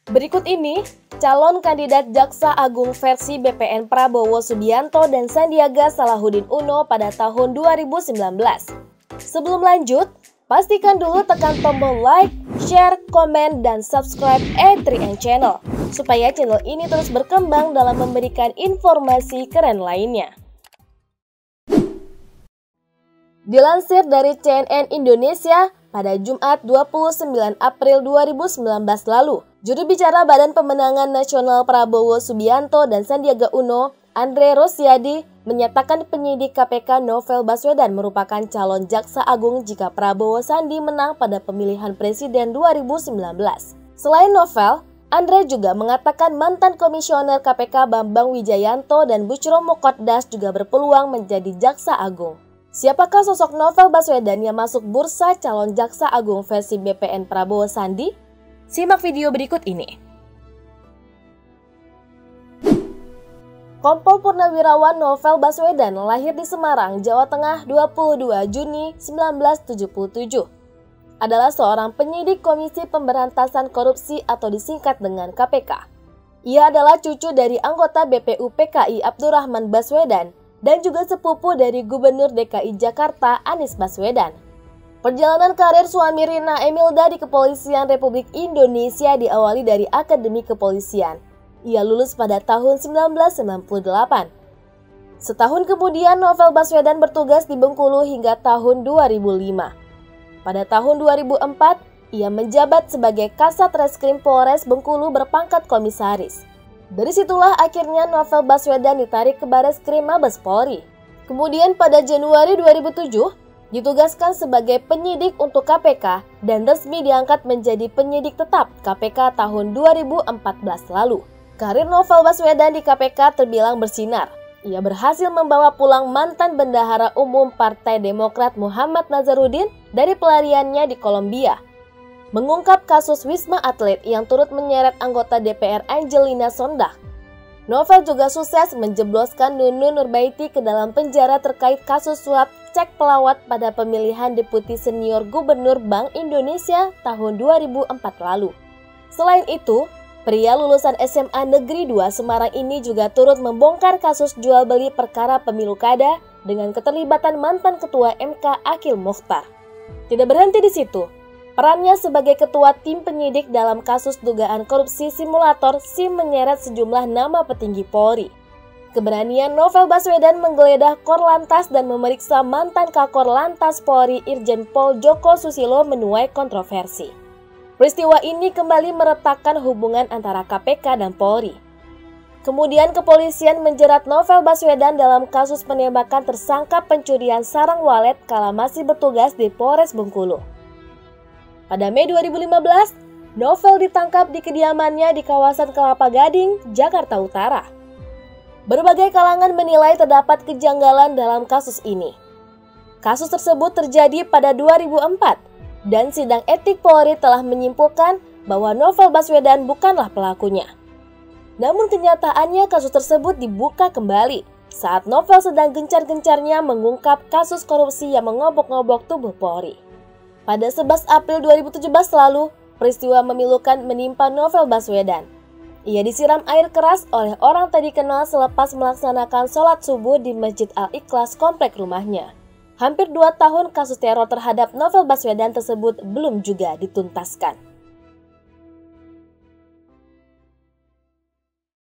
Berikut ini, calon kandidat Jaksa Agung versi BPN Prabowo Subianto dan Sandiaga Salahuddin Uno pada tahun 2019. Sebelum lanjut, pastikan dulu tekan tombol like, share, komen, dan subscribe A3N Channel, supaya channel ini terus berkembang dalam memberikan informasi keren lainnya. Dilansir dari CNN Indonesia, pada Jumat 29 April 2019 lalu, juru bicara Badan Pemenangan Nasional Prabowo Subianto dan Sandiaga Uno, Andre Rosiadi, menyatakan penyidik KPK Novel Baswedan merupakan calon jaksa agung jika Prabowo Sandi menang pada pemilihan presiden 2019. Selain Novel, Andre juga mengatakan mantan komisioner KPK Bambang Wijayanto dan Buchro Mukhoddas juga berpeluang menjadi jaksa agung. Siapakah sosok Novel Baswedan yang masuk bursa calon jaksa agung versi BPN Prabowo Sandi? Simak video berikut ini. Kompol Purnawirawan Novel Baswedan lahir di Semarang, Jawa Tengah 22 Juni 1977. Adalah seorang penyidik Komisi Pemberantasan Korupsi atau disingkat dengan KPK. Ia adalah cucu dari anggota BPUPKI Abdurrahman Baswedan dan juga sepupu dari Gubernur DKI Jakarta Anies Baswedan. Perjalanan karir suami Rina Emilda di Kepolisian Republik Indonesia diawali dari Akademi Kepolisian. Ia lulus pada tahun 1998. Setahun kemudian Novel Baswedan bertugas di Bengkulu hingga tahun 2005. Pada tahun 2004, ia menjabat sebagai Kasat Reskrim Polres Bengkulu berpangkat komisaris. Dari situlah akhirnya Novel Baswedan ditarik ke Bareskrim Mabes Polri. Kemudian pada Januari 2007, ditugaskan sebagai penyidik untuk KPK dan resmi diangkat menjadi penyidik tetap KPK tahun 2014 lalu. Karir Novel Baswedan di KPK terbilang bersinar. Ia berhasil membawa pulang mantan Bendahara Umum Partai Demokrat Muhammad Nazarudin dari pelariannya di Kolombia. Mengungkap kasus Wisma Atlet yang turut menyeret anggota DPR Angelina Sondakh. Novel juga sukses menjebloskan Nunun Nurbaiti ke dalam penjara terkait kasus suap cek pelawat pada pemilihan deputi senior Gubernur Bank Indonesia tahun 2004 lalu. Selain itu, pria lulusan SMA Negeri 2 Semarang ini juga turut membongkar kasus jual beli perkara pemilu kada dengan keterlibatan mantan Ketua MK Akil Mokhtar. Tidak berhenti di situ. Perannya sebagai ketua tim penyidik dalam kasus dugaan korupsi simulator SIM menyeret sejumlah nama petinggi Polri. Keberanian Novel Baswedan menggeledah Korlantas dan memeriksa mantan Kakor Lantas Polri Irjen Pol Joko Susilo menuai kontroversi. Peristiwa ini kembali meretakkan hubungan antara KPK dan Polri. Kemudian kepolisian menjerat Novel Baswedan dalam kasus penembakan tersangka pencurian sarang walet kala masih bertugas di Polres Bengkulu. Pada Mei 2015, Novel ditangkap di kediamannya di kawasan Kelapa Gading, Jakarta Utara. Berbagai kalangan menilai terdapat kejanggalan dalam kasus ini. Kasus tersebut terjadi pada 2004 dan sidang etik Polri telah menyimpulkan bahwa Novel Baswedan bukanlah pelakunya. Namun kenyataannya kasus tersebut dibuka kembali saat Novel sedang gencar-gencarnya mengungkap kasus korupsi yang mengobok-ngobok tubuh Polri. Pada 11 April 2017 lalu, peristiwa memilukan menimpa Novel Baswedan. Ia disiram air keras oleh orang tak dikenal selepas melaksanakan sholat subuh di Masjid Al-Ikhlas komplek rumahnya. Hampir 2 tahun kasus teror terhadap Novel Baswedan tersebut belum juga dituntaskan.